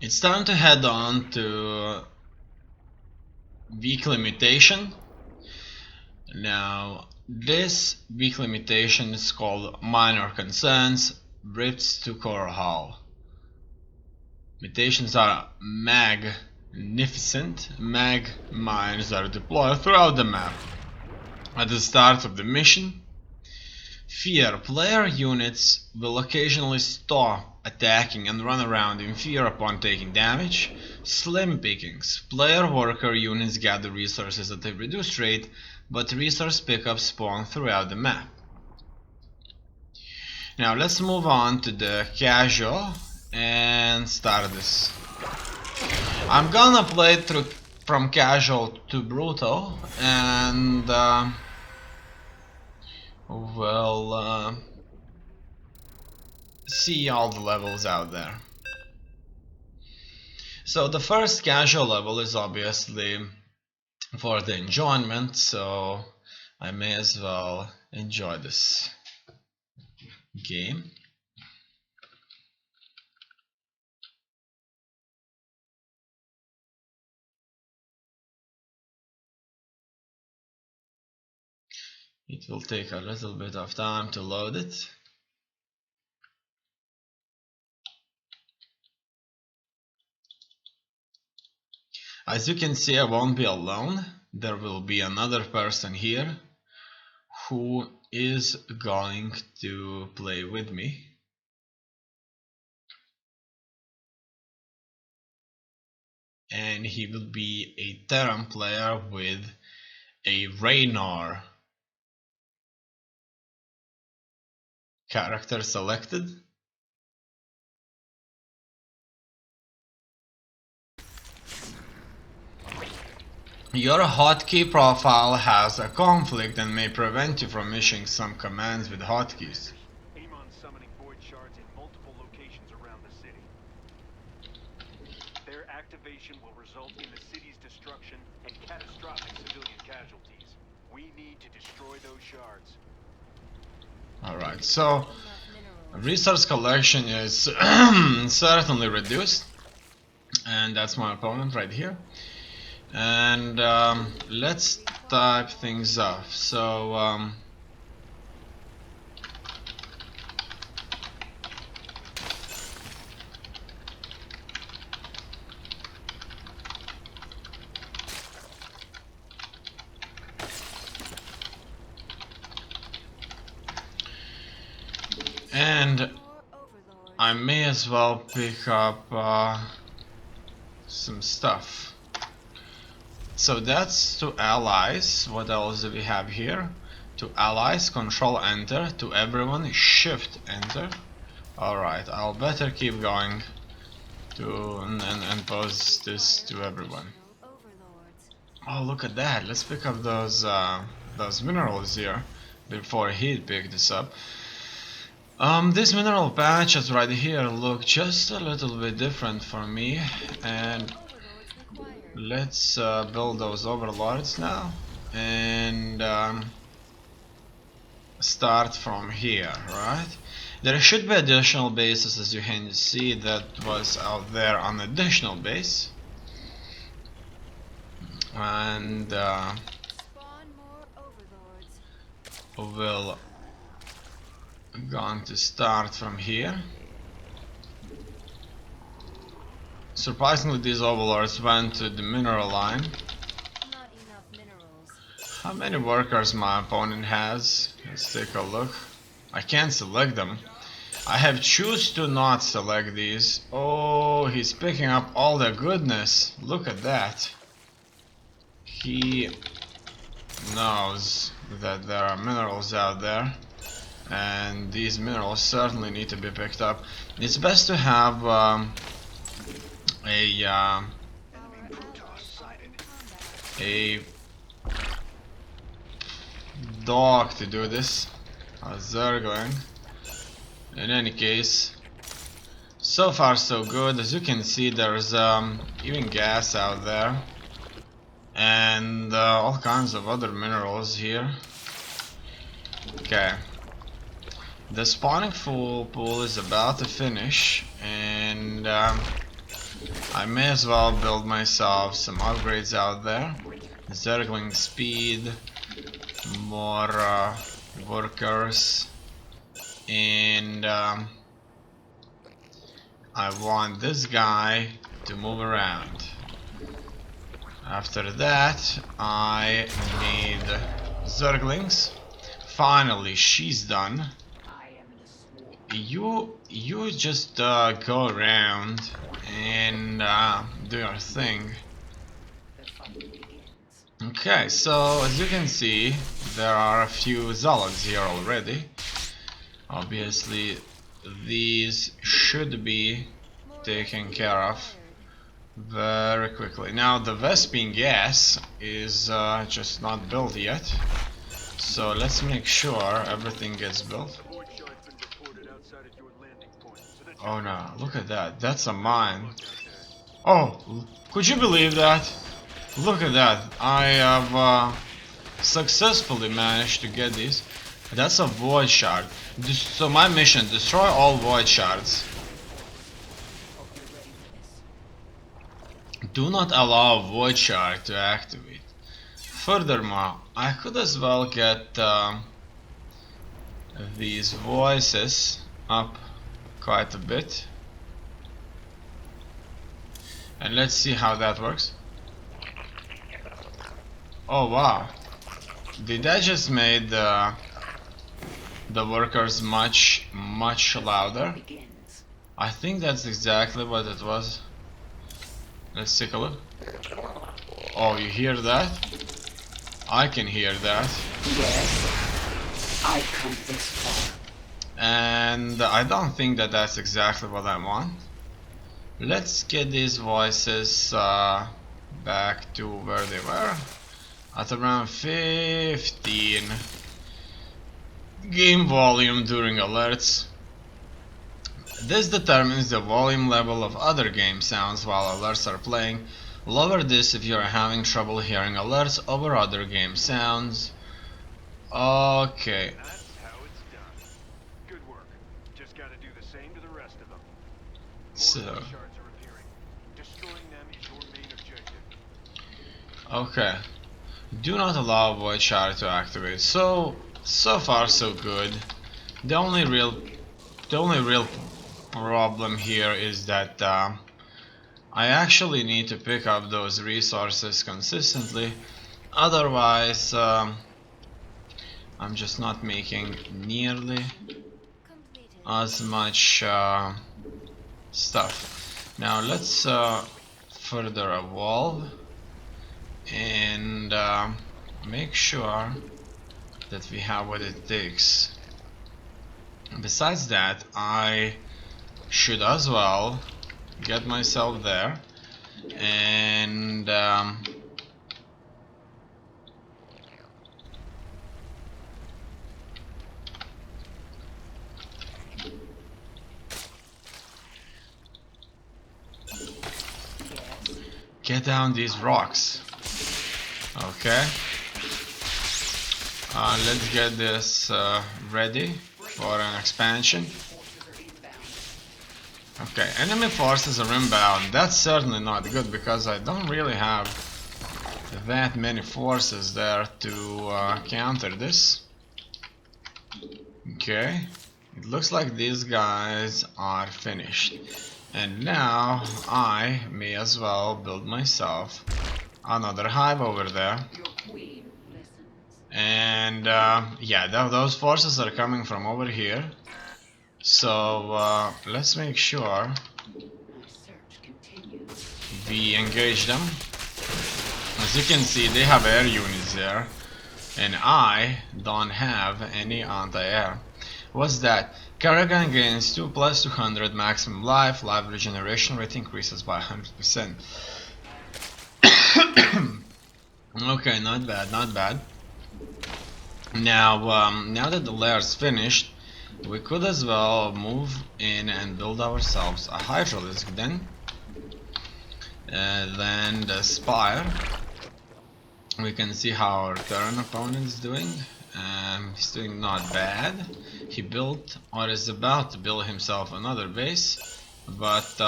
It's time to head on to weekly mutation. Now, this weekly mutation is called Minor Concerns, Rifts to Core Hull. Mutations are magnificent. Mag mines are deployed throughout the map. At the start of the mission, fear player units will occasionally stop attacking and run around in fear upon taking damage. Slim pickings. Player worker units gather resources at a reduced rate, but resource pickups spawn throughout the map. Now let's move on to the casual and start this. I'm gonna play through from casual to brutal, and we'll see all the levels out there. So the first casual level is obviously for the enjoyment, so I may as well enjoy this game. It will take a little bit of time to load it. As you can see, I won't be alone. There will be another person here who is going to play with me. And he will be a Terran player with a Raynor character selected. Your hotkey profile has a conflict and may prevent you from issuing some commands with hotkeys. Aim on summoning void shards in multiple locations around the city. Their activation will result in the city's destruction and catastrophic civilian casualties. We need to destroy those shards. Alright, so resource collection is certainly reduced, and that's my opponent right here. And let's type things up. So and I may as well pick up some stuff. So that's to allies. What else do we have here? To allies, control enter. To everyone, shift enter. Alright, I'll better keep going to and post this to everyone. Oh, look at that. Let's pick up those minerals here before he picked this up. These mineral patches right here look just a little bit different for me, and let's build those overlords now and start from here, right? There should be additional bases, as you can see. That was out there on additional base, and we'll going to start from here. Surprisingly, these overlords went to the mineral line. Not enough minerals. How many workers my opponent has? Let's take a look. I can't select them. I have choose to not select these. Oh, he's picking up all the goodness. Look at that. He knows that there are minerals out there, and these minerals certainly need to be picked up. It's best to have a dog to do this. How's that going? In any case, so far so good. As you can see, there's even gas out there, and all kinds of other minerals here. Okay, the spawning full pool is about to finish, and I may as well build myself some upgrades out there. Zergling speed, more workers, and I want this guy to move around. After that, I need Zerglings. Finally, she's done. You just go around and do your thing. Okay, so as you can see, there are a few zealots here already. Obviously, these should be taken care of very quickly. Now, the Vespine gas is just not built yet, so let's make sure everything gets built. Oh no, look at that, that's a mine. Oh, could you believe that? Look at that, I have successfully managed to get these. That's a void shard. So my mission, destroy all void shards. Do not allow void shard to activate. Furthermore, I could as well get these voices up quite a bit. And let's see how that works. Oh wow. Did I just made the workers much louder? I think that's exactly what it was. Let's take a look. Oh, you hear that? I can hear that. Yes, I come this far. And I don't think that that's exactly what I want. Let's get these voices back to where they were. At around 15 game volume during alerts. This determines the volume level of other game sounds while alerts are playing. Lower this if you are having trouble hearing alerts over other game sounds. Okay. That's how it's done. Good work. Just gotta do the same to the rest of them. More So, shards are appearing. Destroying them is your main objective. okay. Do not allow void shard to activate. So far so good. The only real problem here is that I actually need to pick up those resources consistently. Otherwise, I'm just not making nearly as much stuff. Now let's further evolve and make sure that we have what it takes. Besides that, I should as well get myself there and get down these rocks. Okay. Let's get this ready for an expansion. Okay, enemy forces are inbound. That's certainly not good because I don't really have that many forces there to counter this. Okay, it looks like these guys are finished. And now I may as well build myself another hive over there. And yeah, those forces are coming from over here. So let's make sure we engage them. As you can see, they have air units there, and I don't have any anti-air. What's that? Kerrigan gains 2 plus 200 maximum life. Life regeneration rate increases by 100%. Okay, not bad, not bad. Now, now that the layer is finished, we could as well move in and build ourselves a hydralisk then the spire. We can see how our current opponent is doing. He's doing not bad. He built or is about to build himself another base, but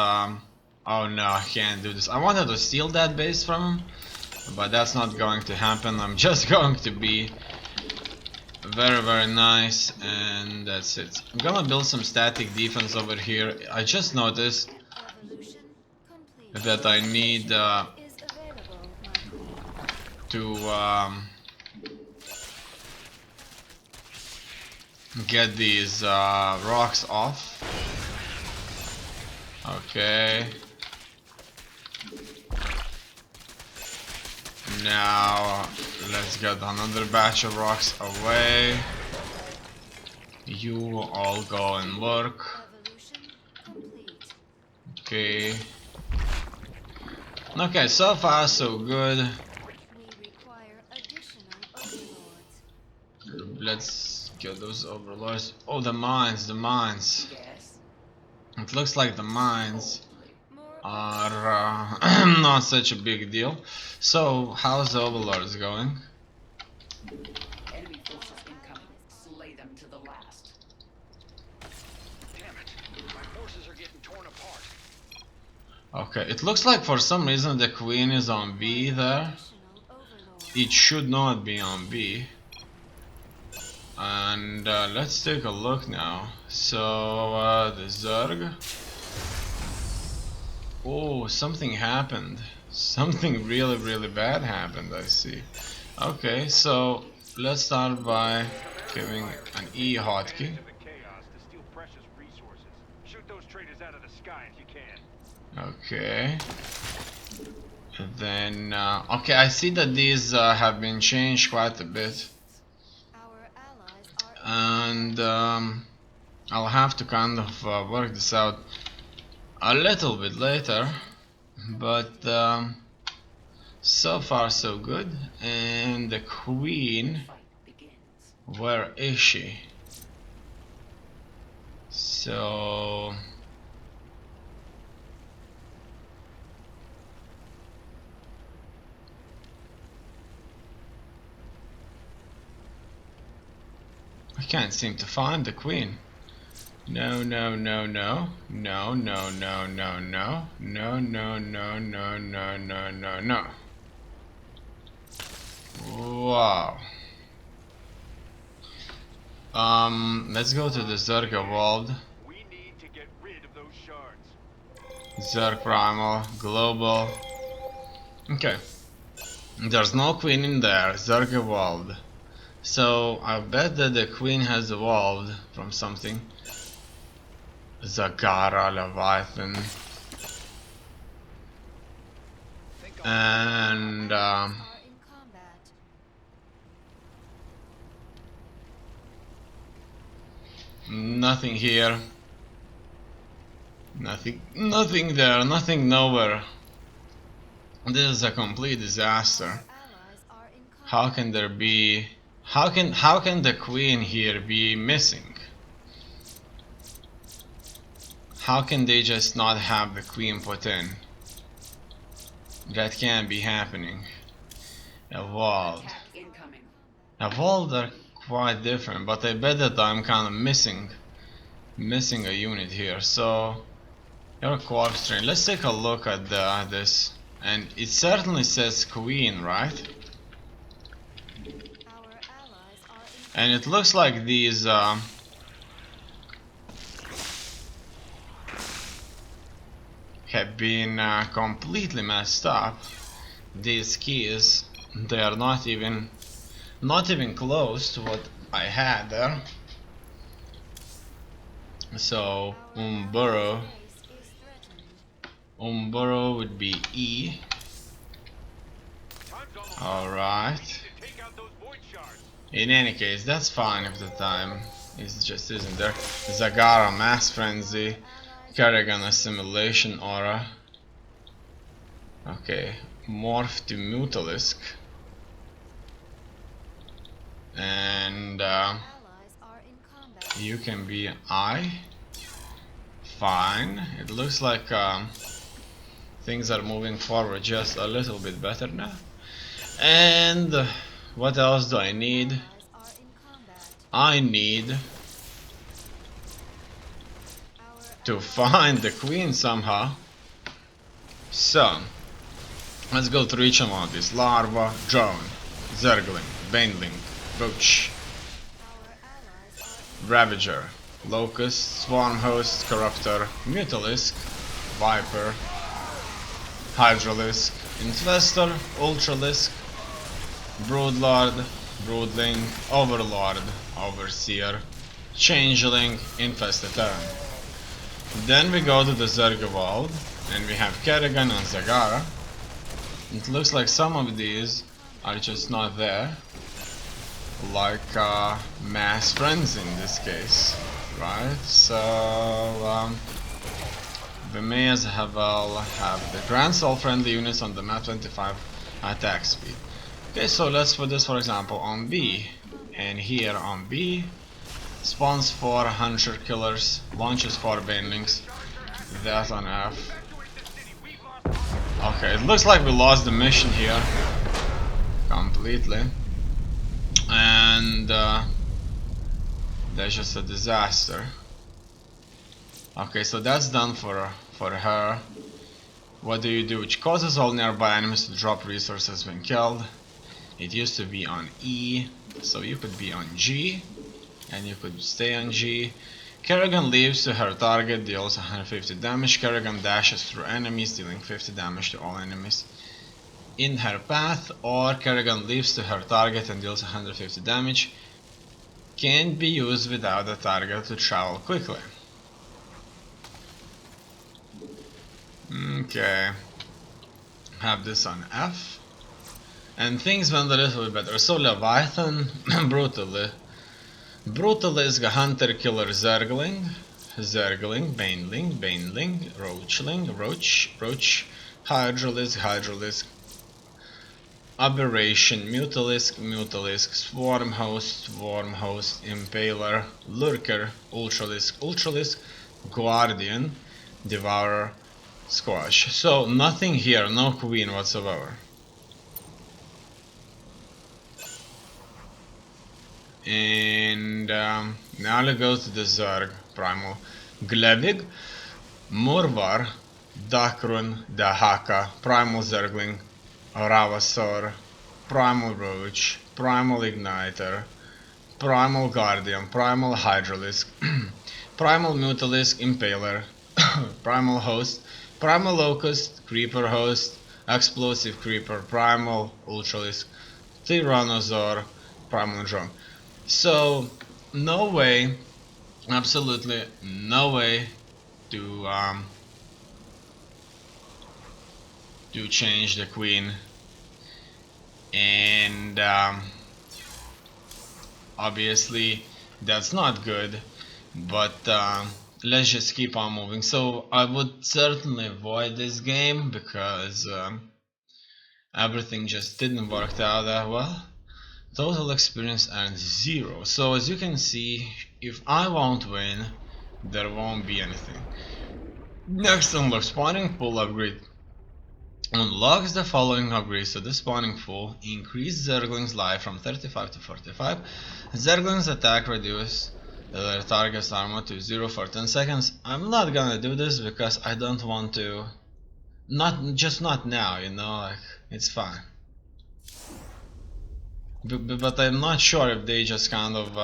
Oh no, I can't do this. I wanted to steal that base from him, but that's not going to happen. I'm just going to be very nice, and that's it. I'm gonna build some static defense over here. I just noticed Evolution complete. that I need Is available, my queen. to get these rocks off. Okay. Now let's get another batch of rocks away. You all go and work. Evolution complete. Okay. Okay, so far so good. We require additional overlords. Let's get those overlords. Oh, the mines, the mines. Yes. It looks like the mines More are not such a big deal. So, how's the overlords going? Enemy forces incoming. Slay them to the last. Damn it. My forces are getting torn apart. Okay, it looks like for some reason the queen is on B there. additional overlords. It should not be on B. And let's take a look now. So, the Zerg. Oh, something happened. Something really bad happened, I see. Okay, so let's start by giving an E hotkey. Into the chaos to steal precious resources. Shoot those traitors out of the sky if you can. Okay. And then, okay, I see that these have been changed quite a bit. Our allies are And I'll have to kind of work this out a little bit later. But so far so good. And the queen, Fight begins. where is she? So I can't seem to find the queen. No. Wow. Let's go to the Zerg Evolved. We need to get rid of those shards. Zerg Primal, Global. Okay. There's no queen in there. Zerg Evolved. So I bet that the queen has evolved from something. Zagara, Leviathan. And are in combat. nothing here. Nothing there, nothing nowhere. This is a complete disaster. Allies are in combat. How can there be... How can the queen here be missing? How can they just not have the queen put in? That can't be happening. Evolved. Attack incoming. Evolved are quite different, but I bet that I'm kind of missing a unit here. So you're a corpse train. Let's take a look at this, and it certainly says queen, right? Our allies are in And it looks like these have been completely messed up. These keys, they are not even close to what I had there. So Umburo base is threatened. would be E. Time's almost up. Alright. To take out those void shards. In any case, that's fine if the time just isn't there. Zagara, Mass Frenzy, Kerrigan, Assimilation Aura. Okay, Morph to Mutalisk. And Allies are in combat. you can be I. Fine. It looks like things are moving forward just a little bit better now. And what else do I need? Allies are in combat. I need Our to find the queen somehow. So, let's go through each one of these. Larva, drone, zergling, baneling, roach, Our allies are ravager, locust, swarm host, corruptor, mutalisk, viper, hydralisk, infestor, ultralisk, broodlord, broodling, overlord, overseer, changeling, infestator. Then we go to the Zergwald, and we have Kerrigan and Zagara. It looks like some of these are just not there, like mass friends in this case, right? So we may as well have the Grand Soul friendly units on the map 25 attack speed. Okay, so let's put this for example on B, and here on B spawns 4 Hunter Killers, launches 4 Banelings, that on F. Okay, it looks like we lost the mission here completely, and that's just a disaster. Okay, so that's done for her. What do you do? Which causes all nearby enemies to drop resources when killed. It used to be on E, so you could be on G, and you could stay on G. Kerrigan leaps to her target, deals 150 damage. Kerrigan dashes through enemies, dealing 50 damage to all enemies in her path, or Kerrigan leaps to her target and deals 150 damage. Can't be used without the target to travel quickly. Okay, have this on F, and things went a little bit better. So Leviathan, Brutalisk, Hunter Killer, Zergling, Baneling, Roach, Hydralisk, Aberration, Mutalisk, Swarm Host, Impaler, Lurker, Ultralisk, Guardian, Devourer, Squash. So nothing here, no queen whatsoever. And now let's go to the Zerg Primal. Glevig, Murvar, Dakrun, Dahaka, Primal Zergling, Ravasor, Primal Roach, Primal Igniter, Primal Guardian, Primal Hydralisk, Primal Mutalisk, Impaler, Primal Host, Primal Locust, Creeper Host, Explosive Creeper, Primal Ultralisk, Tyrannosaur, Primal Drone. So, no way, absolutely no way to change the queen, and obviously that's not good, but let's just keep on moving. So I would certainly avoid this game because everything just didn't work out that well. Total experience and 0. So as you can see, if I won't win, there won't be anything. Next, unlock spawning pool upgrade. Unlocks the following upgrades to the spawning pool. Increase Zergling's life from 35 to 45. Zergling's attack reduce their target's armor to 0 for 10 seconds. I'm not gonna do this because I don't want to. Not now, you know, like, it's fine. But I'm not sure if they just kind of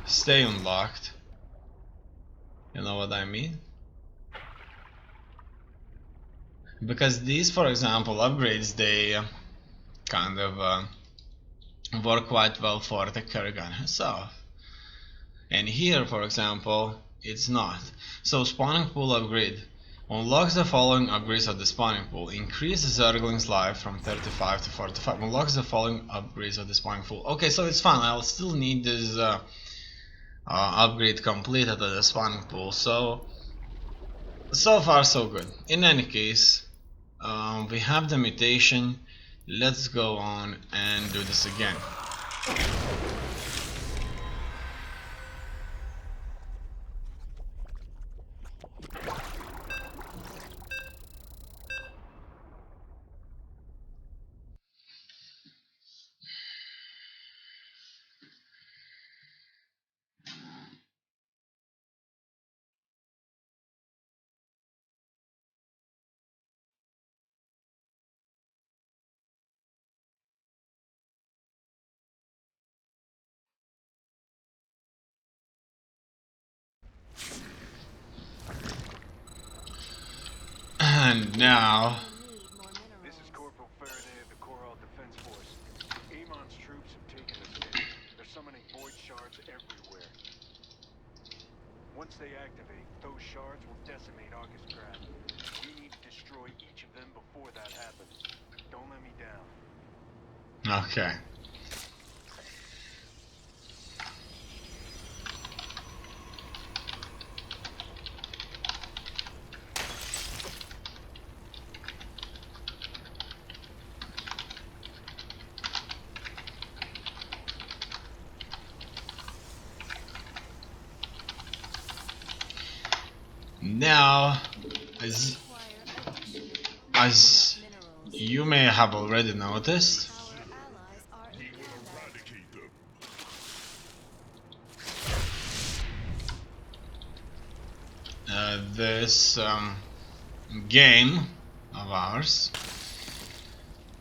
stay unlocked. You know what I mean? Because these, for example, upgrades, they kind of work quite well for the Kerrigan herself. And here, for example, it's not. So spawning pool upgrade unlocks the following upgrades of the spawning pool. Increase the Zergling's life from 35 to 45. Unlocks the following upgrades of the spawning pool. Okay, so it's fine. I'll still need this upgrade completed at the spawning pool. So far so good. In any case, we have the mutation. Let's go on and do this again. And now We need more This is minerals. Corporal Faraday of the Coral Defense Force. Amon's troops have taken the city. They're summoning void shards everywhere. Once they activate, those shards will decimate August Craft. We need to destroy each of them before that happens. Don't let me down. okay. Now, as Require additional. as Minerals. you may have already noticed, Our allies are in combat. this game of ours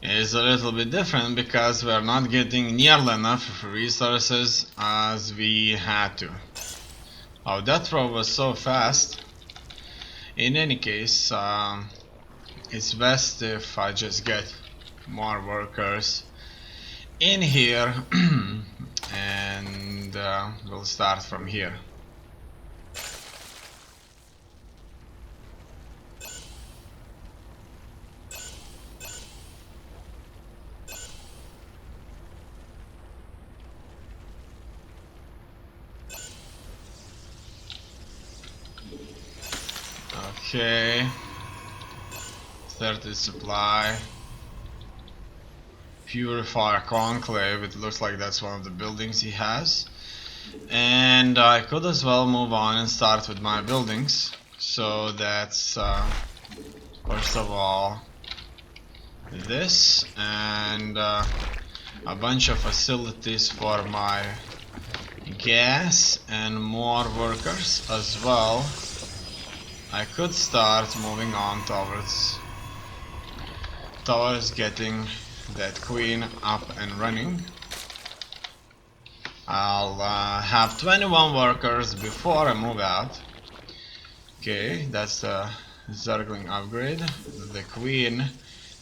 is a little bit different because we're not getting nearly enough resources as we had to. Oh, that throw was so fast. In any case, it's best if I just get more workers in here and we'll start from here. Okay, 30 supply. Purifier Conclave, it looks like that's one of the buildings he has. And I could as well move on and start with my buildings. So that's first of all this, and a bunch of facilities for my gas and more workers as well. I could start moving on towards getting that queen up and running. I'll have 21 workers before I move out. Okay, that's the Zergling upgrade. The queen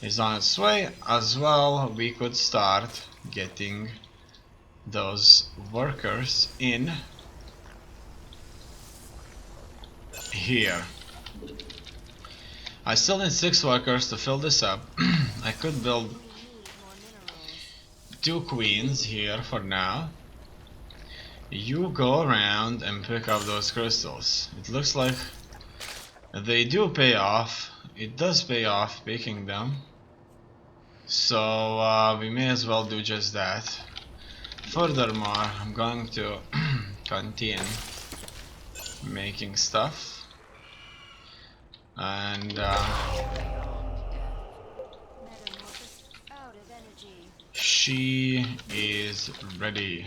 is on its way as well. We could start getting those workers in here. I still need 6 workers to fill this up. I could build We need more minerals. 2 queens here for now. You go around and pick up those crystals. It looks like they do pay off. It does pay off picking them. So we may as well do just that. Furthermore, I'm going to continue making stuff. And Metamorphosis out of energy. she is ready.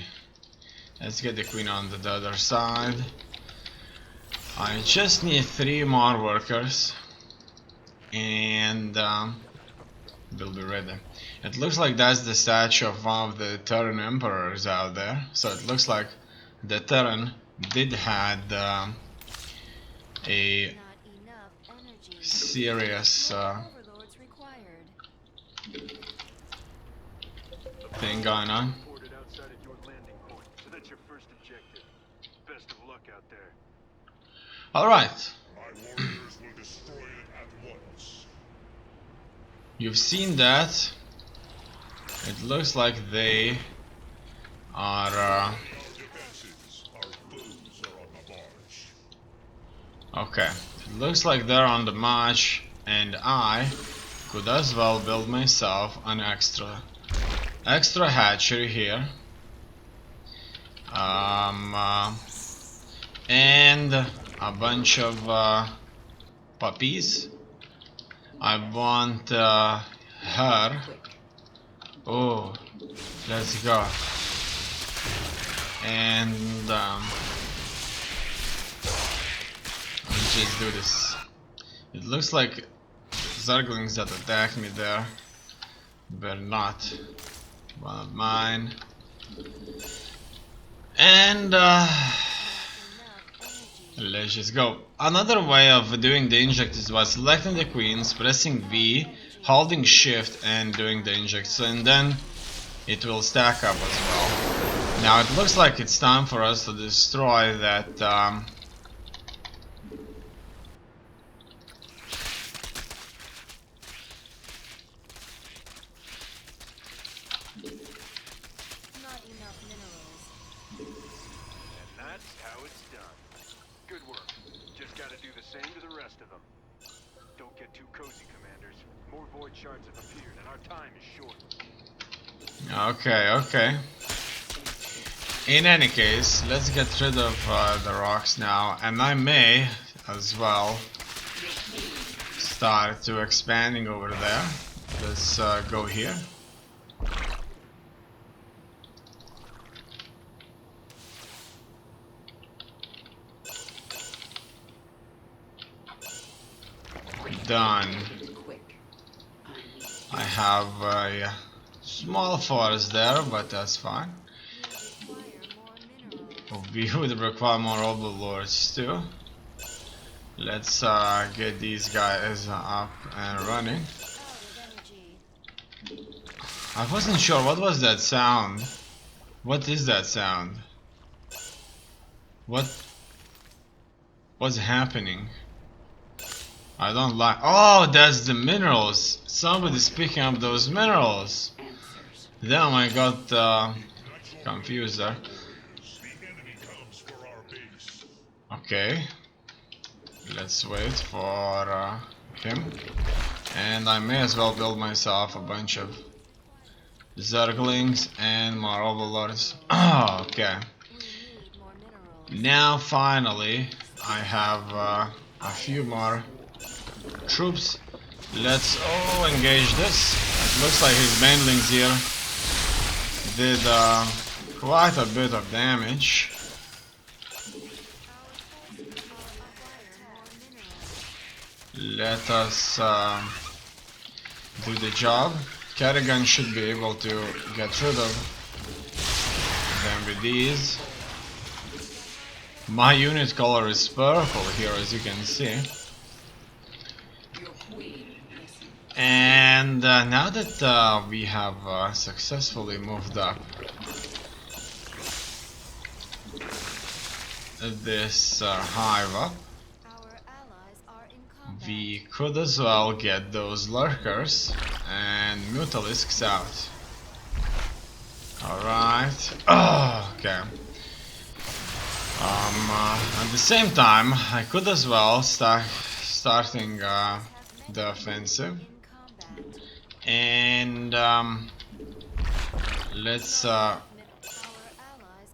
Let's get the queen on the other side. I just need 3 more workers and we'll be ready. It looks like that's the statue of one of the Terran emperors out there. So it looks like the Terran did had a Not enough energy. serious Overlords required. thing going on. Reported outside of your landing point, so that's your first objective. Best of luck out there. Alright, My warriors will destroy it at once. you've seen that. It looks like they are Our defenses, our foes are on the march. okay. It looks like they're on the march, and I could as well build myself an extra hatchery here. And a bunch of puppies. I want her. Oh, let's go. And let's just do this. It looks like Zerglings that attacked me there were not one of mine. And Enough energy. Let's just go. Another way of doing the inject is by selecting the queens, pressing V, holding shift and doing the inject, and then it will stack up as well. Now it looks like it's time for us to destroy that Not enough minerals. And that's how it's done. Good work. Just gotta do the same to the rest of them. Don't get too cozy, commanders. More void shards have appeared, and our time is short. Okay, okay. In any case, let's get rid of the rocks now, and I may as well start to expanding over there. Let's go here. Done. Quick. I have a small forest there, but that's fine. We require more minerals. We would require more overlords too. Let's get these guys up and running. Out of energy. I wasn't sure, what was that sound? What is that sound? What's happening? I don't like. Oh, that's the minerals. Somebody's picking up those minerals. Answers. Damn, I got confused there. The enemy comes for our base. Okay, let's wait for him. And I may as well build myself a bunch of Zerglings and more overlords. Okay, We need more minerals. now finally I have a few more troops. Let's engage this. It looks like his banelings here did quite a bit of damage. Let us do the job. Kerrigan should be able to get rid of them with these. My unit color is purple here, as you can see. Your queen. Listen. And now that we have successfully moved up this hive up, Our allies are in combat. we could as well get those lurkers and mutalisks out. Alright. Okay. At the same time, I could as well starting the offensive. In combat. And let's Our allies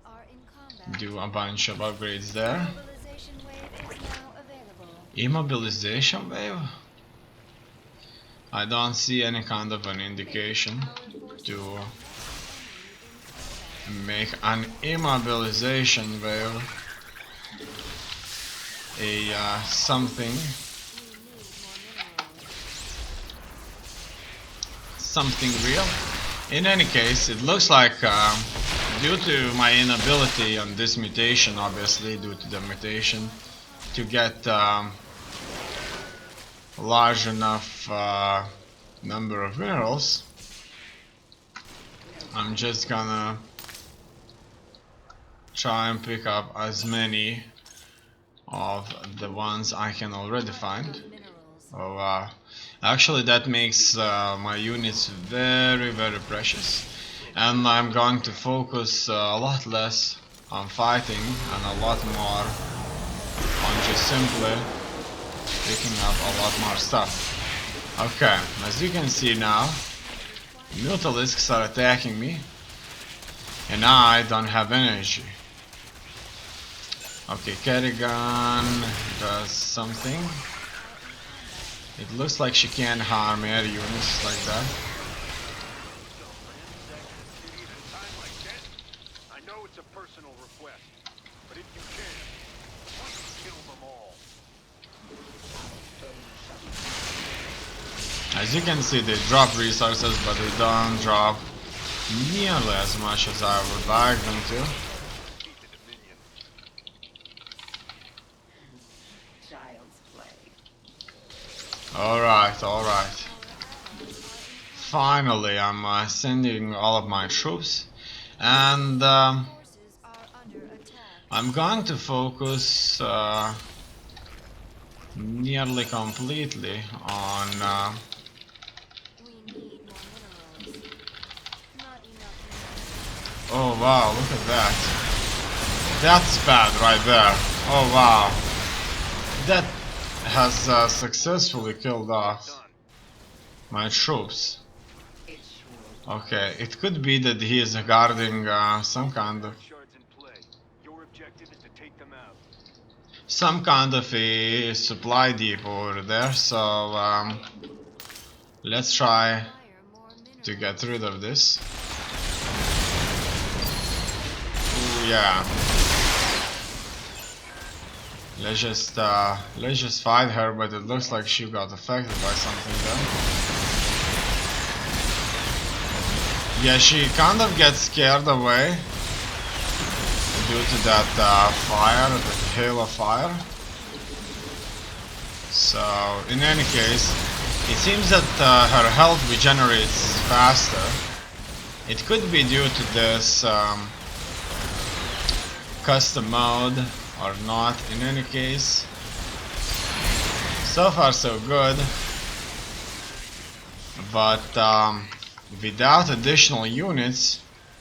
are in combat. do a bunch of upgrades there. Mobilization wave is now available. Immobilization wave? I don't see any kind of an indication to make an immobilization wave a something real. In any case, it looks like due to my inability on this mutation, obviously due to the mutation, to get large enough number of minerals, I'm just gonna try and pick up as many of the ones I can already find. Minerals. Oh, actually that makes my units very precious, and I'm going to focus a lot less on fighting and a lot more on just simply picking up a lot more stuff. Okay, as you can see now, mutalisks are attacking me and I don't have energy. Okay, Kerrigan does something. It looks like she can harm air units like that. I know it's a personal request, but if you can, please kill them all. As you can see, they drop resources, but they don't drop nearly as much as I would like them to. Keep the Dominion. Alright, alright. Finally, I'm sending all of my troops. And Forces are under attack. I'm going to focus nearly completely on We need more minerals. Not enough minerals. oh wow, look at that. That's bad right there. Oh wow. That has successfully killed off Done. my troops. It's sure. Okay, it could be that he is guarding some kind of Shards in play. Your objective is to take them out. a supply depot over there, so let's try Require more minerals. to get rid of this. Ooh, yeah. Let's just fight her, but it looks like she got affected by something there. Yeah, she kind of gets scared away due to that fire, the hail of fire. So, in any case, it seems that her health regenerates faster. It could be due to this custom mode or not. In any case, so far so good. But without additional units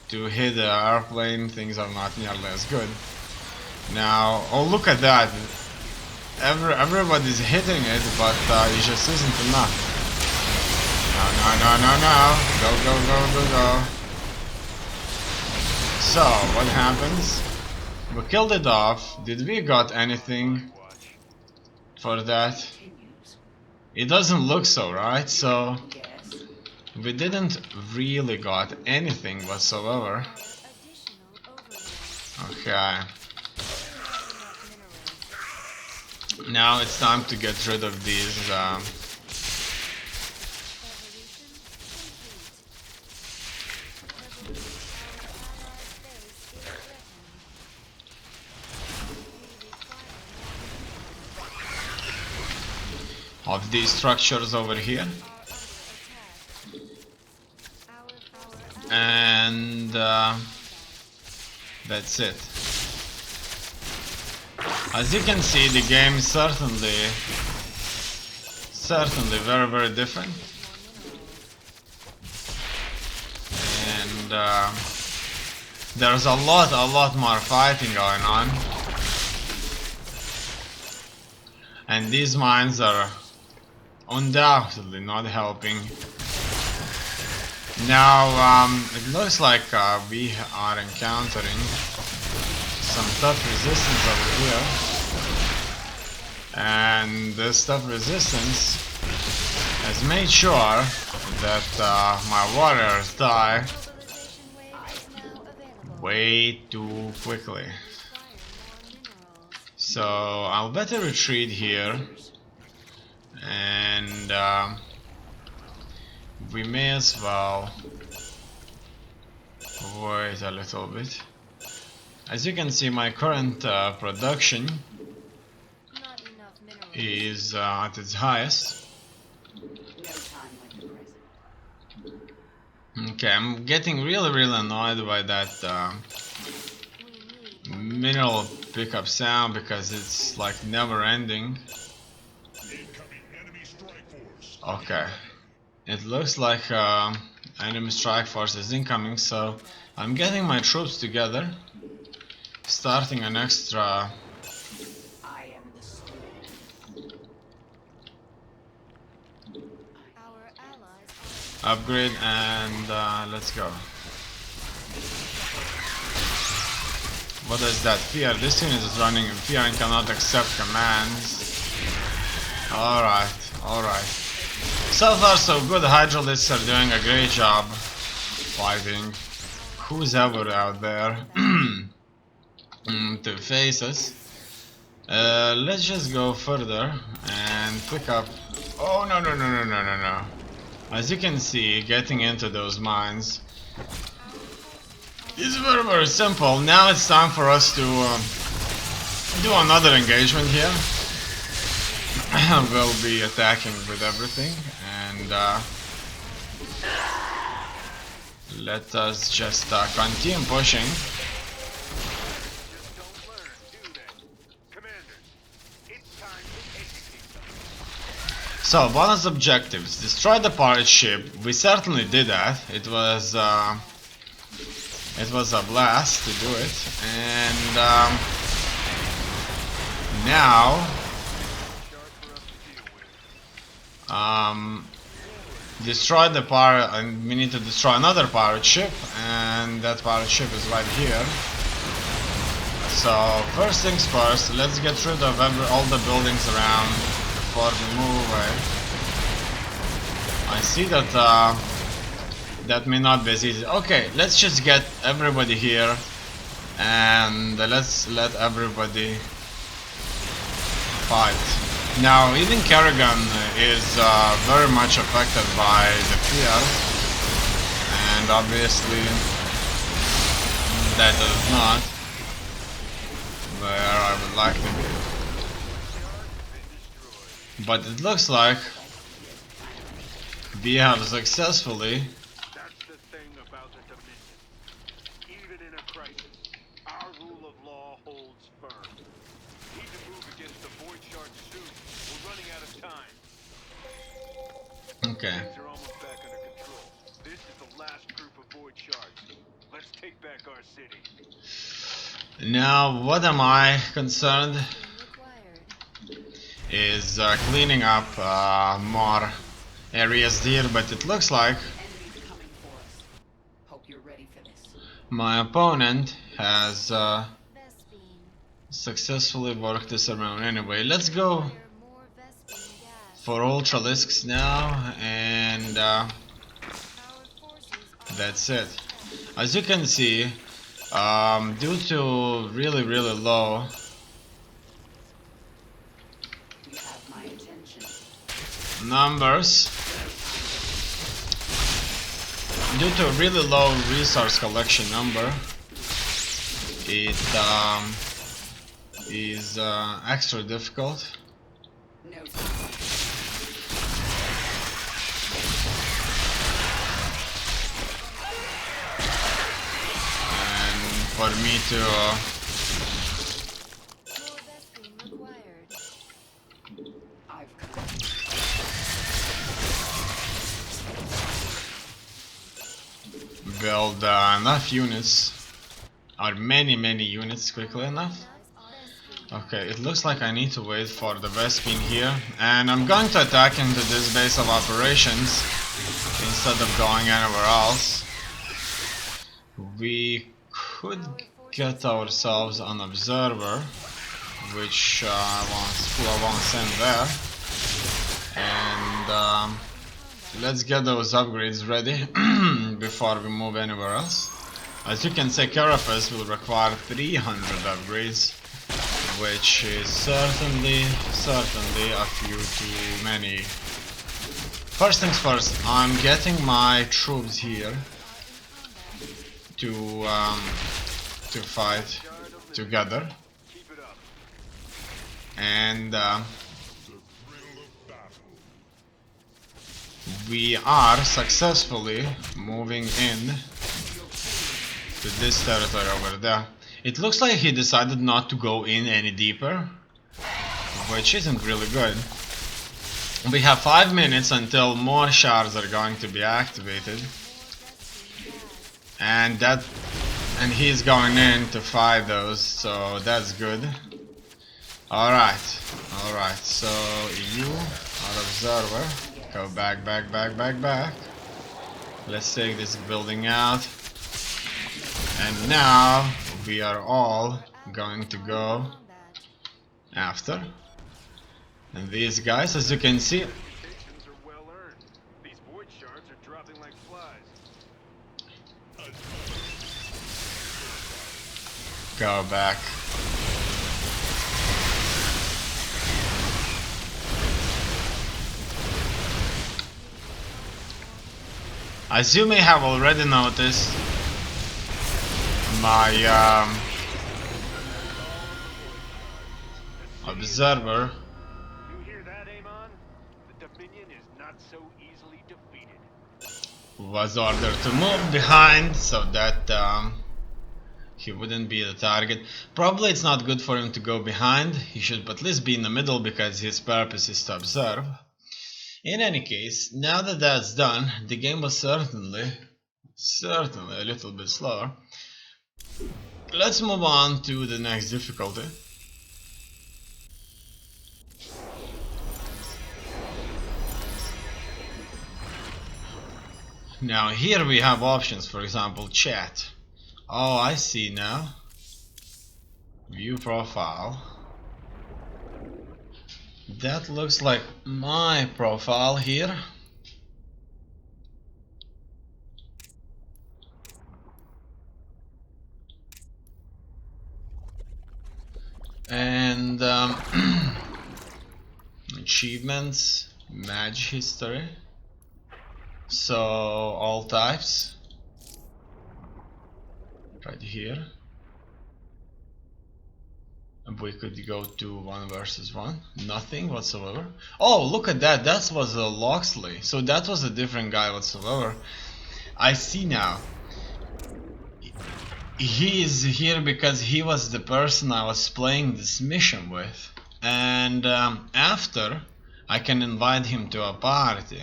to hit the airplane, things are not nearly as good. Now, oh look at that. Everybody's hitting it, but it just isn't enough. No. Go. So, what happens? We killed it off. Did we got anything Watch. for that? Continues. It doesn't look so, right? So, Yes. we didn't really got anything whatsoever. Additional overload. Okay. Not enough minerals. Now it's time to get rid of these Evolution complete. Our allies' base is threatened. We require more minerals. of these structures over here. Are under attack. Our allies And that's it. As you can see, the game is certainly very different. And there's a lot more fighting going on. And these mines are undoubtedly not helping. Now, it looks like we are encountering some tough resistance over here. And this tough resistance has made sure that my warriors die mobilization wave is now available. way too quickly. Require more minerals. So I'll better retreat here, and we may as well wait a little bit. As you can see, my current production Not enough minerals. is at its highest. No time like the present. Okay, I'm getting really annoyed by that We need mineral pickup sound because it's like never ending. Incoming enemy strike force. Okay, it looks like enemy strike force is incoming, so I'm getting my troops together, starting an extra I am the storm. our allies upgrade, and let's go. What is that? Fear. This unit is running in fear and cannot accept commands. Alright. So far so good. Hydraulics are doing a great job fighting who's ever out there to face us. Let's just go further and pick up. Oh no. As you can see, getting into those mines is very simple. Now it's time for us to do another engagement here. will be attacking with everything, and let us just continue pushing. Just don't learn, do they? Commanders, it's time to educate them. So, bonus objectives: destroy the pirate ship. We certainly did that. It was a blast to do it, and now destroy the pirate, and we need to destroy another pirate ship, and that pirate ship is right here. So first things first, let's get rid of all the buildings around before we move away. I see that that may not be as easy. Okay, let's just get everybody here, and let's let everybody fight. Now, even Kerrigan is very much affected by the fear, and obviously that is not where I would like to be. But it looks like we have successfully. That's the thing about the Dominion. Even in a crisis, our rule of law holds firm. Need to move against the Void Shards soon. We're running out of time. Okay. Things are almost back under control. This is the last group of Void Shards. Let's take back our city. Now, what am I concerned is cleaning up more areas here, but it looks like Enemies coming for us. Hope you're ready for this. my opponent has Vespine. successfully worked this around. Anyway, let's go Fire more Vespine gas. for Ultralisks now, and Our forces are that's it. As you can see, due to really low You have my attention. numbers, due to really low resource collection number, it is extra difficult. No time. And for me to more Vespine required. I've come. build enough units, or many units quickly enough. Vespine. Okay, it looks like I need to wait for the Vespine here, and I'm going to attack into this base of operations instead of going anywhere else. We could get ourselves an observer, which I won't send there, and let's get those upgrades ready before we move anywhere else. As you can see, Carapace will require 300 upgrades, which is certainly a few too many. First things first, I'm getting my troops here to fight together, Keep it up. and The thrill of battle. we are successfully moving in to this territory over there. It looks like he decided not to go in any deeper, which isn't really good. We have 5 minutes until more shards are going to be activated, and he's going in to fight those, so that's good. Alright, so you are observer. Go back. Let's take this building out. And now we are all going to go after. And these guys, as you can see, Reputations are well earned. These Void Shards are dropping like flies. go back. As you may have already noticed, my observer You hear that, not so easily defeated. Was ordered to move behind so that he wouldn't be the target. Probably it's not good for him to go behind. He should at least be in the middle because his purpose is to observe. In any case, now that that's done, the game was certainly a little bit slower. Let's move on to the next difficulty. Now here we have options, for example, chat. Oh, I see now. View profile. That looks like my profile here. And achievements, match history. So all types right here. We could go to 1 versus 1. Nothing whatsoever. Oh, look at that. That was a Loxley. So that was a different guy whatsoever. I see now. He is here because he was the person I was playing this mission with. And after, I can invite him to a party.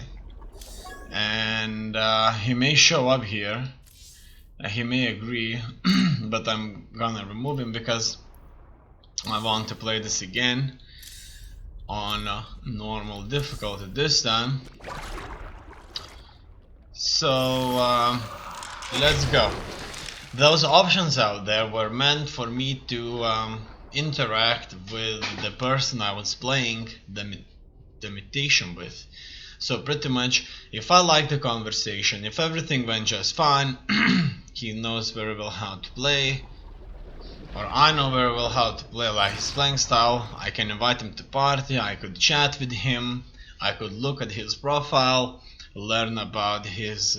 And he may show up here. He may agree. But I'm gonna remove him because I want to play this again on normal difficulty this time. So let's go. Those options out there were meant for me to interact with the person I was playing the imitation with. So pretty much, if I like the conversation, if everything went just fine, he knows very well how to play, or I know very well how to play, like his playing style, I can invite him to party, I could chat with him, I could look at his profile, learn about his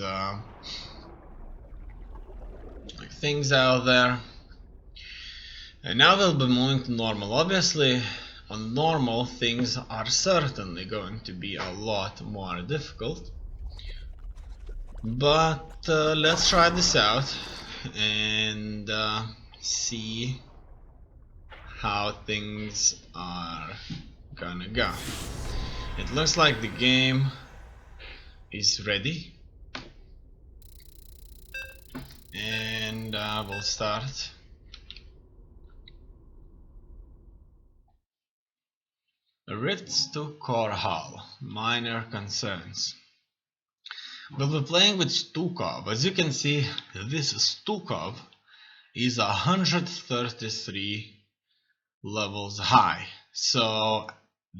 things out there. And now we'll be moving to normal. Obviously, on normal, things are certainly going to be a lot more difficult. But let's try this out and see how things are gonna go. It looks like the game is ready. And we'll start. Rifts to Core Hull. Minor concerns. We'll be playing with Stukov. As you can see, this Stukov is 133 levels high. So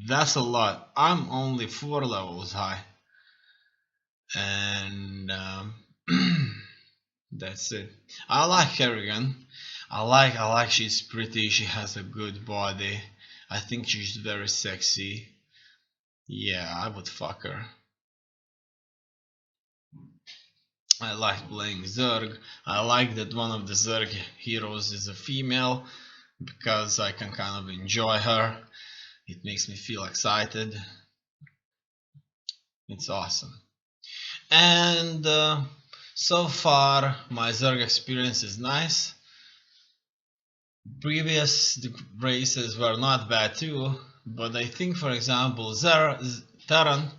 that's a lot. I'm only 4 levels high. And that's it. I like Kerrigan. I like she's pretty, she has a good body. I think she's very sexy. Yeah, I would fuck her. I like playing Zerg. I like that one of the Zerg heroes is a female because I can kind of enjoy her. It makes me feel excited. It's awesome. And so far my Zerg experience is nice. Previous races were not bad too, but I think, for example, Terran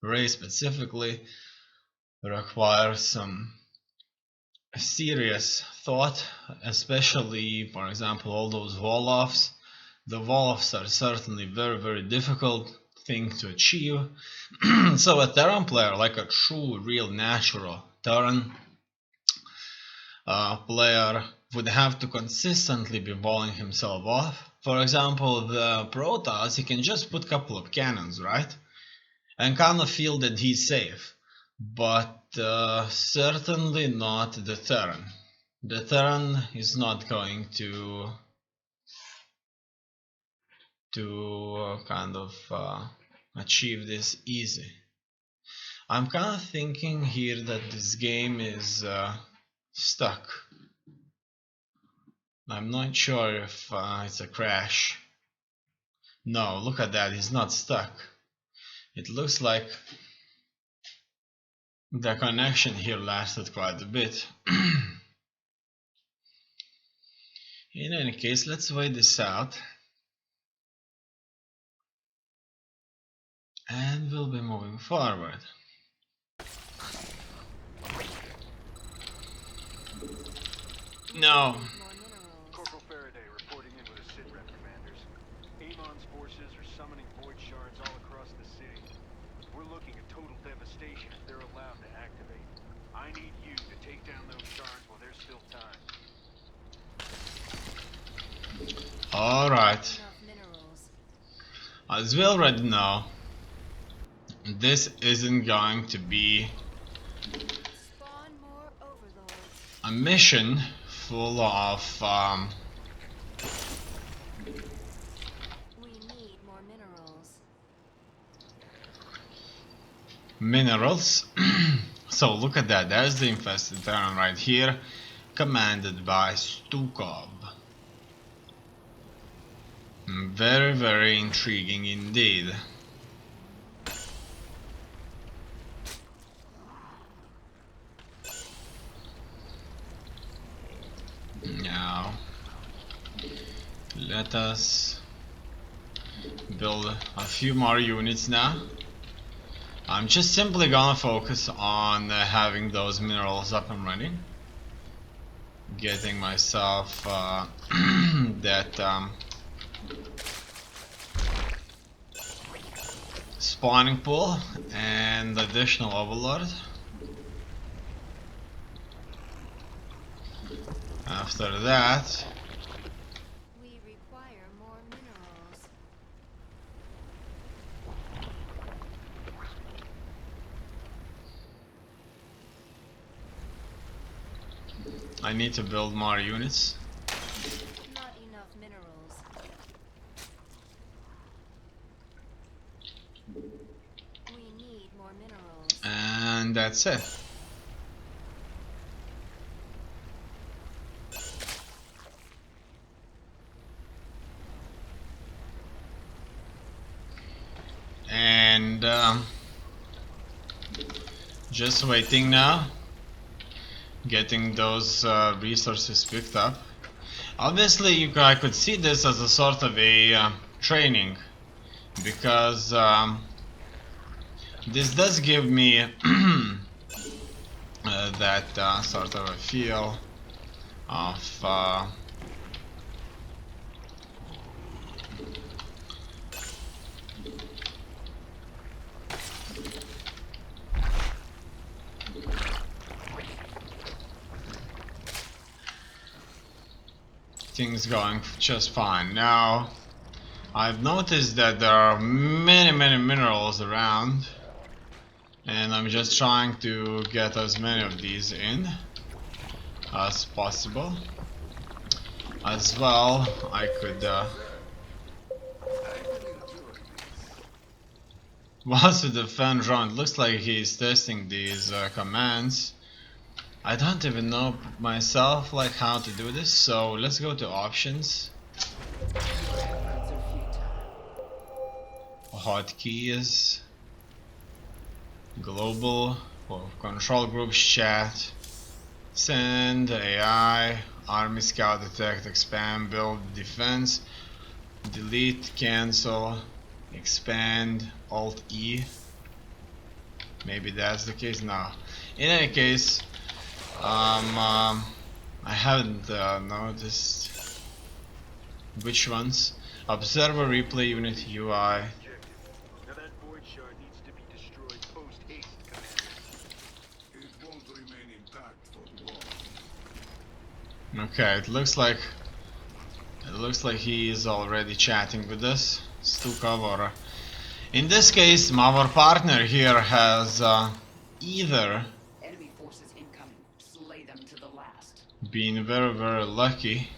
race specifically requires some serious thought, especially, for example, all those wall-offs. The wall-offs are certainly very difficult thing to achieve. So a Terran player, like a true, real, natural Terran player, would have to consistently be balling himself off. For example, the Protoss, he can just put a couple of cannons, right? And kind of feel that he's safe. But certainly not the Terran. The Terran is not going to kind of achieve this easy. I'm kind of thinking here that this game is stuck. I'm not sure if it's a crash. No, look at that, he's not stuck. It looks like the connection here lasted quite a bit. In any case, let's wait this out. And we'll be moving forward. No. More minerals. Corporal Faraday reporting in with a sit rep, commanders. Amon's forces are summoning void shards all across the city. We're looking at total devastation if they're allowed to activate. I need you to take down those shards while there's still time. Alright. Enough minerals. As we already know, this isn't going to be Spawn more overlords. a mission full of We need more minerals. minerals. So look at that, there's the infested Terran right here, commanded by Stukov. Very, very intriguing indeed. Now, let us build a few more units now. I'm just simply gonna focus on having those minerals up and running. Getting myself that spawning pool and additional overlord. After that, We require more minerals. I need to build more units. Not enough minerals. We need more minerals. And that's it. And just waiting now, getting those resources picked up. Obviously, I could see this as a sort of a training, because this does give me that sort of a feel of things going just fine. Now, I've noticed that there are many minerals around, and I'm just trying to get as many of these in as possible. As well, I could once to defend drone. It looks like he's testing these commands. I don't even know myself like how to do this, so let's go to options. Hotkeys, global, control groups, chat, send, AI, army scout, detect, expand, build, defense, delete, cancel, expand, alt E. Maybe that's the case. No. In any case, I haven't noticed which ones. Observer, replay unit, UI. Objective. Now that void shard needs to be destroyed post-haste, commander. It won't remain intact for long. Okay, it looks like he is already chatting with us. Stukov, or in this case, our partner here has either Enemy forces incoming. Slay them to the last. been very lucky,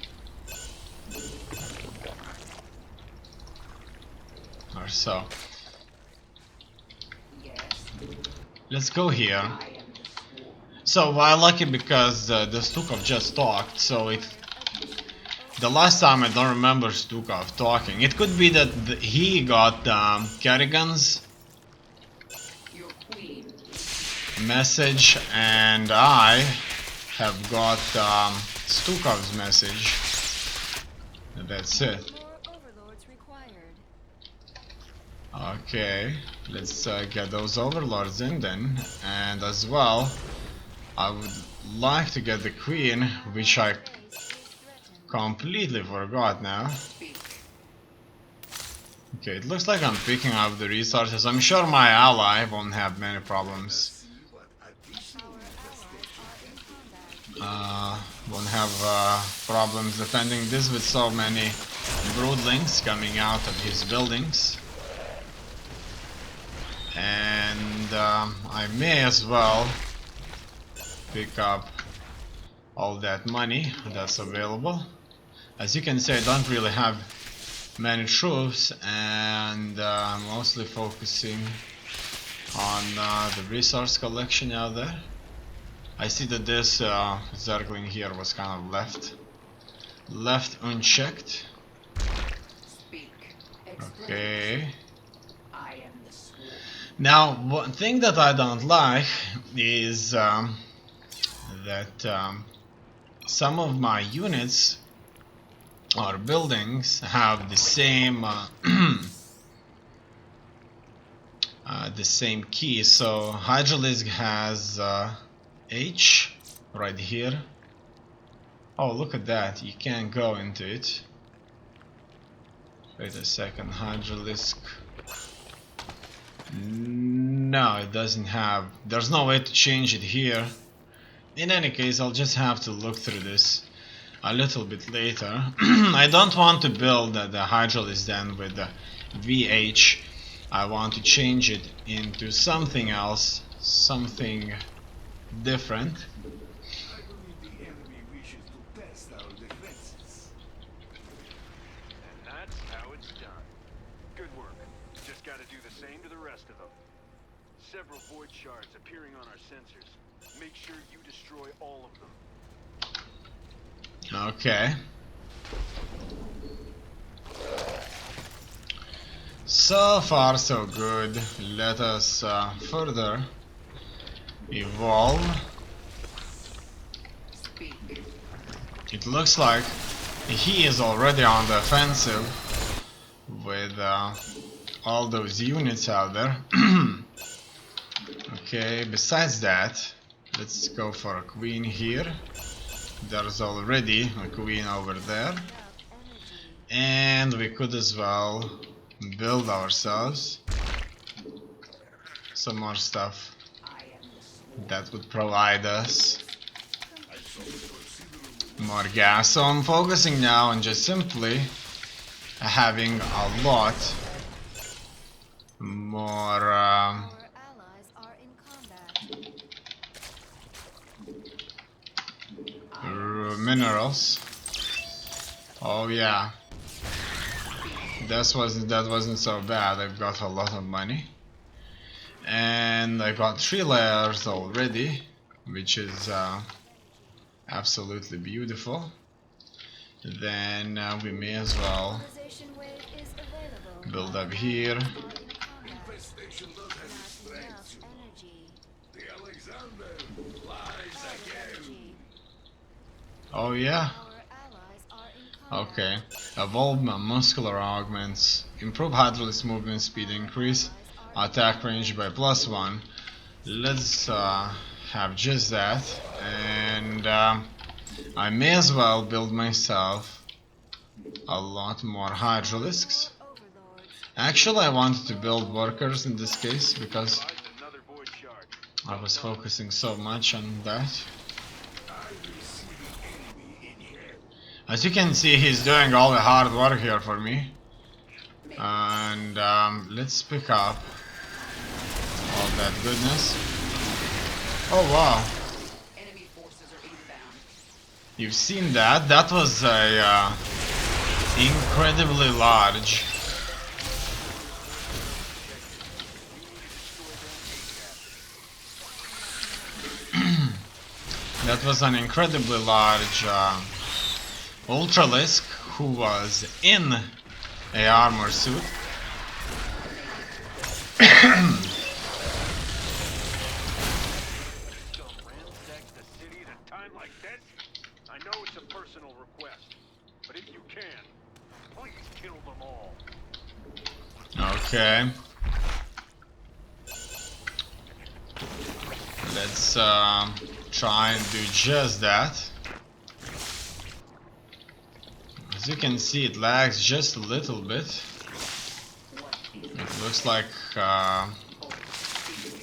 or so. Yes, Let's go here. I am the swarm. So while lucky because the Stukov just talked, so it. The last time I don't remember Stukov talking. It could be that he got Kerrigan's message, and I have got Stukov's message. That's it. More overlords required. Okay, let's get those overlords in then. And as well, I would like to get the queen, which I Base is threatened. completely forgot now. Speak. Okay, it looks like I'm picking up the resources. I'm sure my ally won't have many problems. Won't have problems defending this with so many broodlings coming out of his buildings. And I may as well pick up all that money that's available. As you can see, I don't really have many troops, and mostly focusing on the resource collection out there. I see that this zergling here was kind of left unchecked. Speak. Explain. Okay. I am the swarm. Now, one thing that I don't like is that some of my units or buildings have the same the same key. So Hydralisk has H right here. Oh, look at that! You can't go into it. Wait a second, Hydralisk. No, it doesn't have. There's no way to change it here. In any case, I'll just have to look through this a little bit later. I don't want to build the Hydralisk then with the VH. I want to change it into something else, something different. I believe the enemy wishes to test our defenses. And that's how it's done. Good work. Just gotta do the same to the rest of them. Several void shards appearing on our sensors. Make sure you destroy all of them. Okay. So far so good. Let us further evolve. Speak. It looks like he is already on the offensive with all those units out there. Okay, besides that, let's go for a queen here. There's already a queen over there. Enough energy. And we could as well build ourselves some more stuff I am the swarm. that would provide us more gas. So I'm focusing now on just simply having a lot more Our allies are in combat. minerals. Oh yeah, that wasn't so bad. I've got a lot of money, and I got 3 layers already, which is absolutely beautiful. Then we may as well Civilization wave is available. build Our up here. allies are in combat. Infestation does have its Not strengths. enough energy. The Alexander lies again. Energy. Oh yeah. Our allies are in combat. Okay. Evolve muscular augments. Improve Hydralisk movement speed increase. Attack range by +1. Let's have just that. And I may as well build myself a lot more Hydralisks. Overlords. Actually, I wanted to build workers in this case because Find another void shard. I was focusing so much on that. As you can see, he's doing all the hard work here for me. And let's pick up all that goodness. Oh wow, Enemy forces are inbound. you've seen that? That was a incredibly large. That was an incredibly large Ultralisk who was in a armor suit. But if you can, please kill them all. Okay. Let's try and do just that. As you can see, it lags just a little bit. It looks like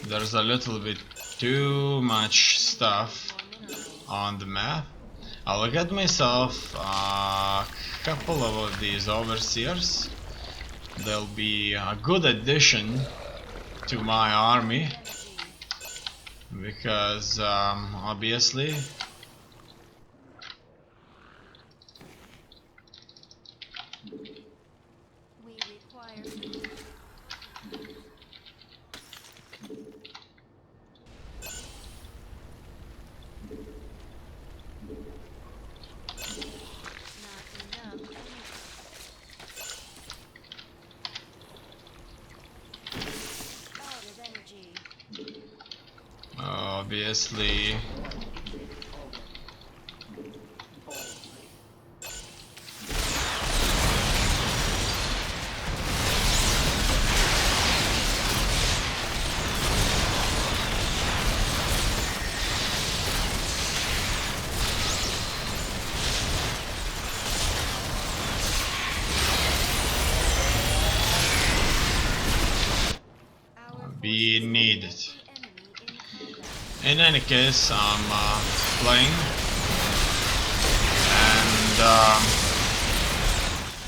there's a little bit too much stuff on the map. I'll get myself a couple of these overseers. They'll be a good addition to my army, because obviously We require not enough out of energy. obviously Our be forces needed. met the enemy in combat. In any case, I'm playing, and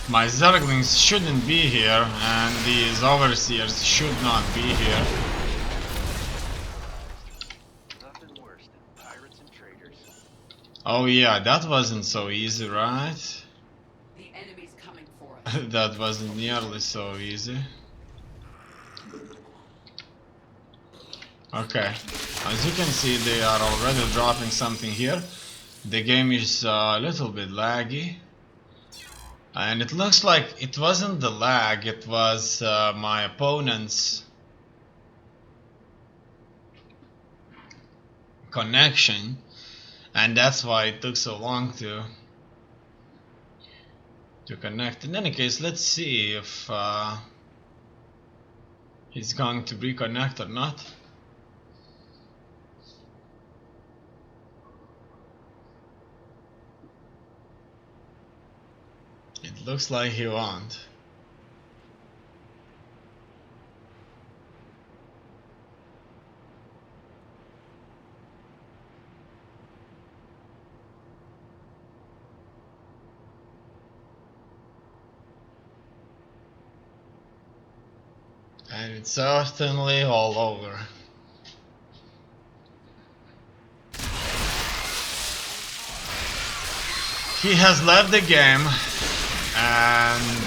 my Zerglings shouldn't be here, and these overseers should not be here. Nothing worse than pirates and traitors. Oh yeah, that wasn't so easy, right? The enemy's coming for us. That wasn't nearly so easy. Okay, as you can see, they are already dropping something here. The game is a little bit laggy, and it looks like it wasn't the lag, it was my opponent's connection, and that's why it took so long to connect. In any case, let's see if he's going to reconnect or not. It looks like he won't. And it's certainly all over. He has left the game, and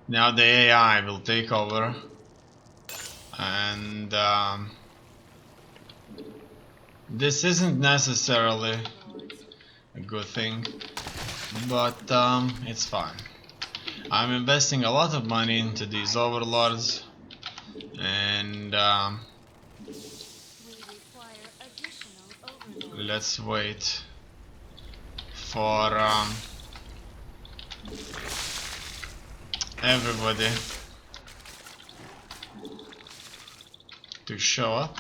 now the AI will take over, and this isn't necessarily a good thing, but it's fine. I'm investing a lot of money into these overlords, and We require additional overlords. let's wait for everybody to show up,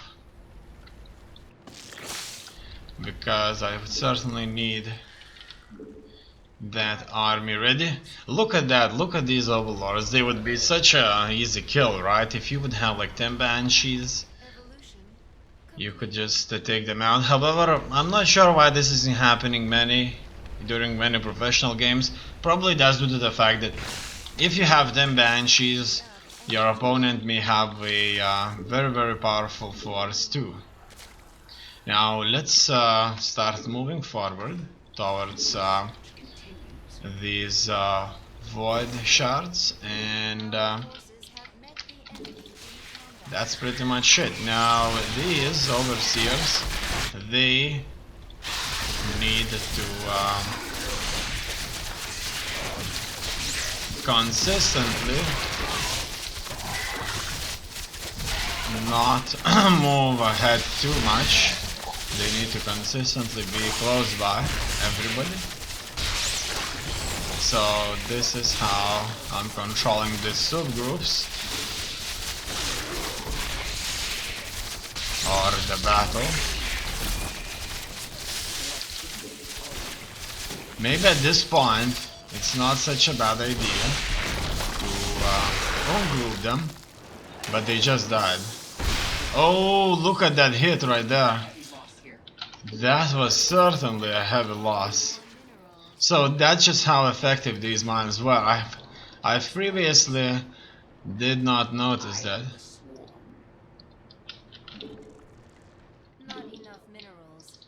because I would certainly need that army ready. Look at that, look at these overlords. They would be such a easy kill, right? If you would have like 10 banshees, Evolution. you could just take them out. However, I'm not sure why this isn't happening during many professional games. Probably that's due to the fact that if you have 10 banshees, your opponent may have a very powerful force too. Now let's start moving forward towards these void shards, and Forces have met the enemy in combat. that's pretty much it. Now these overseers, they need to consistently not move ahead too much. They need to consistently be close by everybody. So this is how I'm controlling the subgroups or the battle. Maybe at this point it's not such a bad idea to group them, but they just died. Oh, look at that hit right there. That was certainly a heavy loss. So that's just how effective these mines were. I've previously did not notice that. Not enough minerals.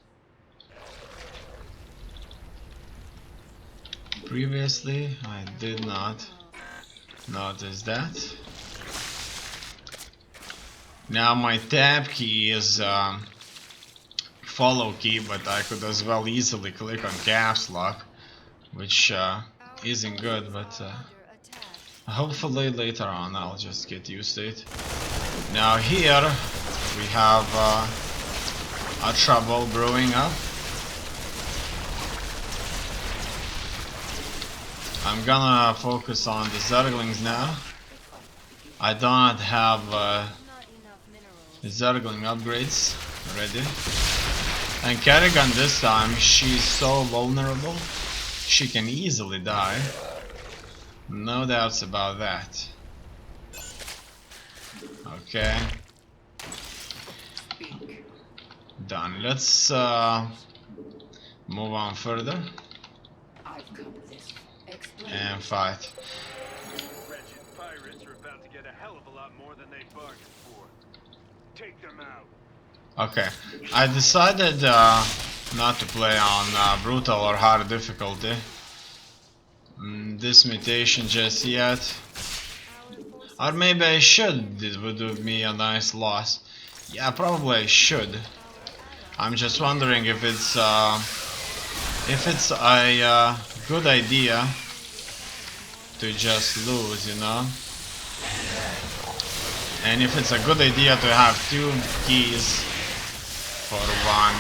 Previously, I did not notice that. Now my tab key is follow key, but I could as well easily click on caps lock, which isn't good, but hopefully later on I'll just get used to it. Now here we have a trouble brewing up. I'm gonna focus on the Zerglings now. I don't have Zergling upgrades ready. And Kerrigan this time, she's so vulnerable. She can easily die. No doubts about that. Okay. Done. Let's move on further and fight. Wretched pirates are about to get a hell of a lot more than they bargained for. Take them out. Okay, I decided not to play on brutal or hard difficulty. This mutation just yet. Or maybe I should. This would do me a nice loss. Yeah, probably I should. I'm just wondering if it's a good idea to just lose, you know? And if it's a good idea to have two keys for one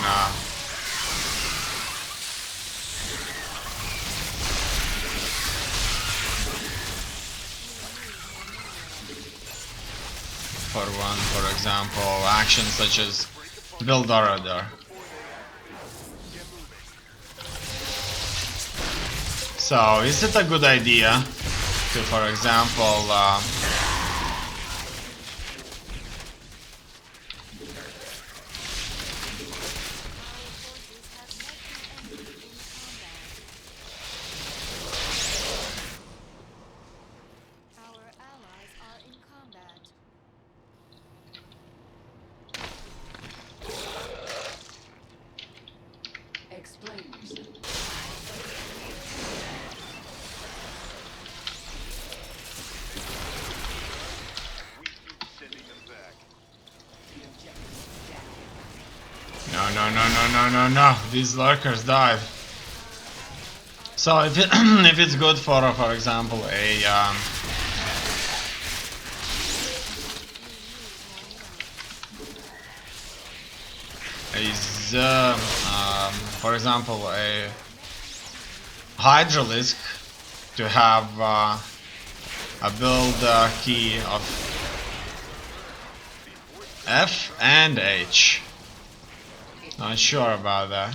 for example, actions such as build orator. So, is it a good idea to, for example, No, these lurkers died. So if if it's good for example, for example, a hydralisk to have a build key of F and H. Not sure about that.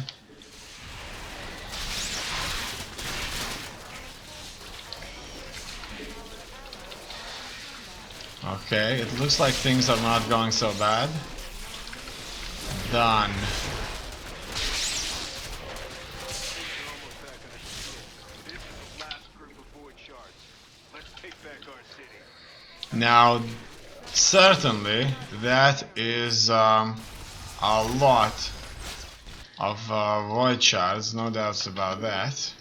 Okay, it looks like things are not going so bad. Done. Now, certainly, that is a lot of void shards, no doubts about that.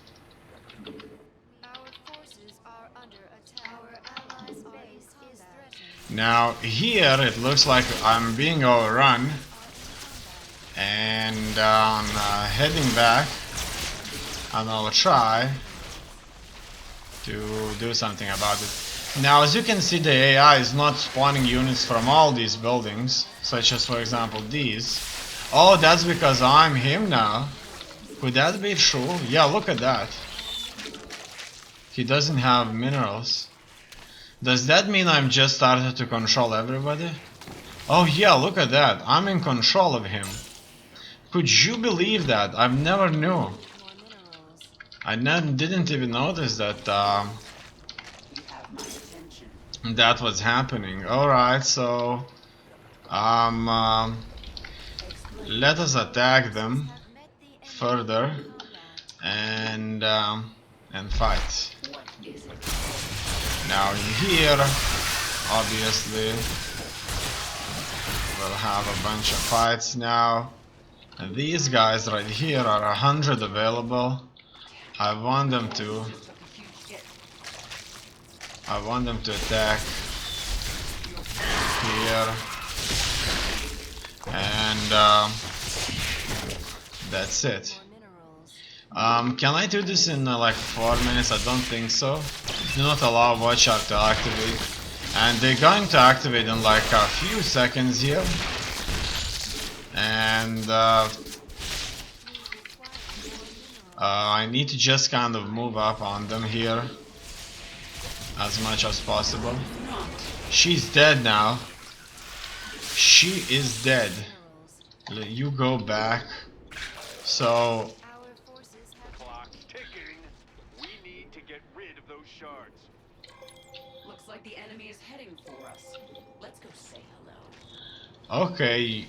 Now here it looks like I'm being overrun, and I'm heading back, and I'll try to do something about it. Now, as you can see, the AI is not spawning units from all these buildings, such as for example these. Oh, that's because I'm him now. Could that be true? Yeah, look at that. He doesn't have minerals. Does that mean I'm just started to control everybody? Oh yeah, look at that. I'm in control of him. Could you believe that? I've never knew. More minerals. I didn't even notice that You have my attention. that was happening. Alright, so let us attack them Have met the enemy further in combat. and fight. What is it? Now in here, obviously, we'll have a bunch of fights now. And these guys right here are 100 available. I want them to Just took a huge hit. attack here. And that's it. More minerals. Can I do this in like 4 minutes? I don't think so. Do not allow watch art to activate. And they're going to activate in like a few seconds here. And I need to just kind of move up on them here as much as possible. She's dead now. She is dead. You go back. So Our forces have Clock ticking. We need to get rid of those shards. Looks like the enemy is heading for us. Let's go say hello. okay,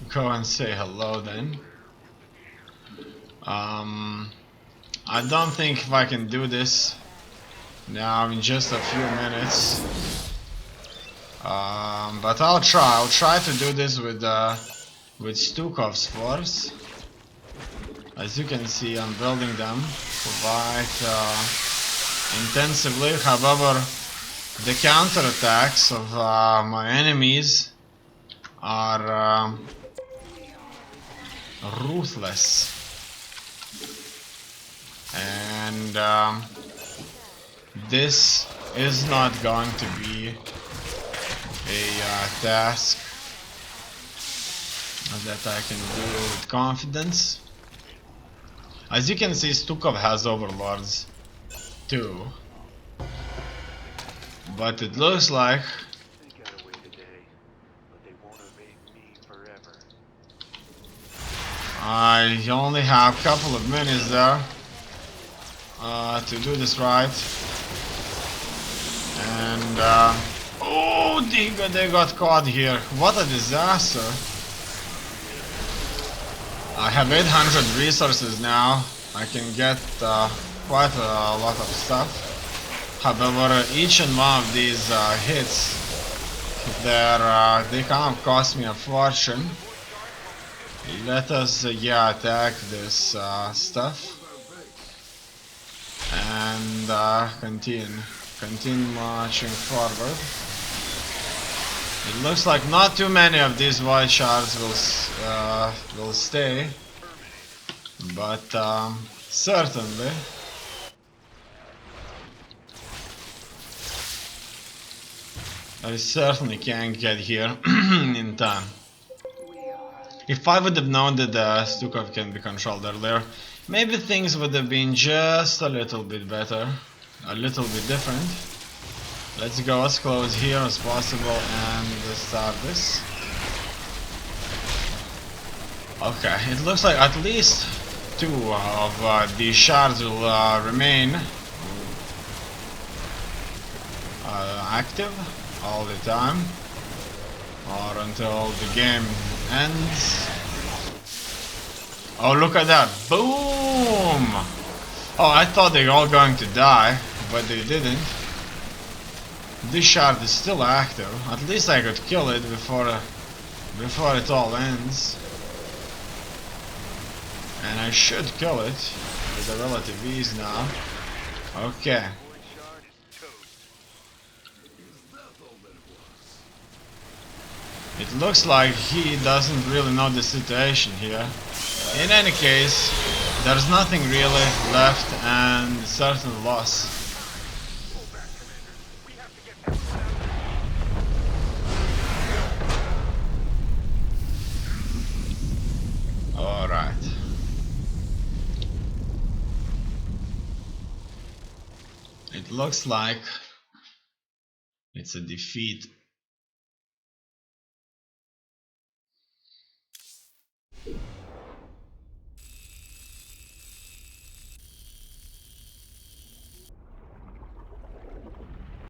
go and say hello then. I don't think if I can do this now in just a few minutes. But I'll try. I'll try to do this with Stukov's force. As you can see, I'm building them quite intensively. However, the counterattacks of my enemies are ruthless. And this is not going to be a task that I can do with confidence. As you can see, Stukov has overlords too. But it looks like They got away today, but they won't evade me forever. I only have a couple of minutes there to do this right. And oh, they got caught here. What a disaster. I have 800 resources now. I can get quite a lot of stuff. However, each and one of these hits, they kind of cost me a fortune. Let us attack this stuff and continue marching forward. It looks like not too many of these white shards will stay, but certainly. I certainly can't get here in time. If I would have known that Stukov can be controlled earlier, maybe things would have been just a little bit better, a little bit different. Let's go as close here as possible and start this. Okay, it looks like at least 2 of these shards will remain active all the time, or until the game ends. Oh, look at that! Boom! Oh, I thought they were all going to die, but they didn't. This shard is still active. At least I could kill it before it all ends. And I should kill it with a relative ease now. Okay. Void shard is toast. It looks like he doesn't really know the situation here. In any case, there's nothing really left and certain loss. We have to get past that. Alright. looks like it's a defeat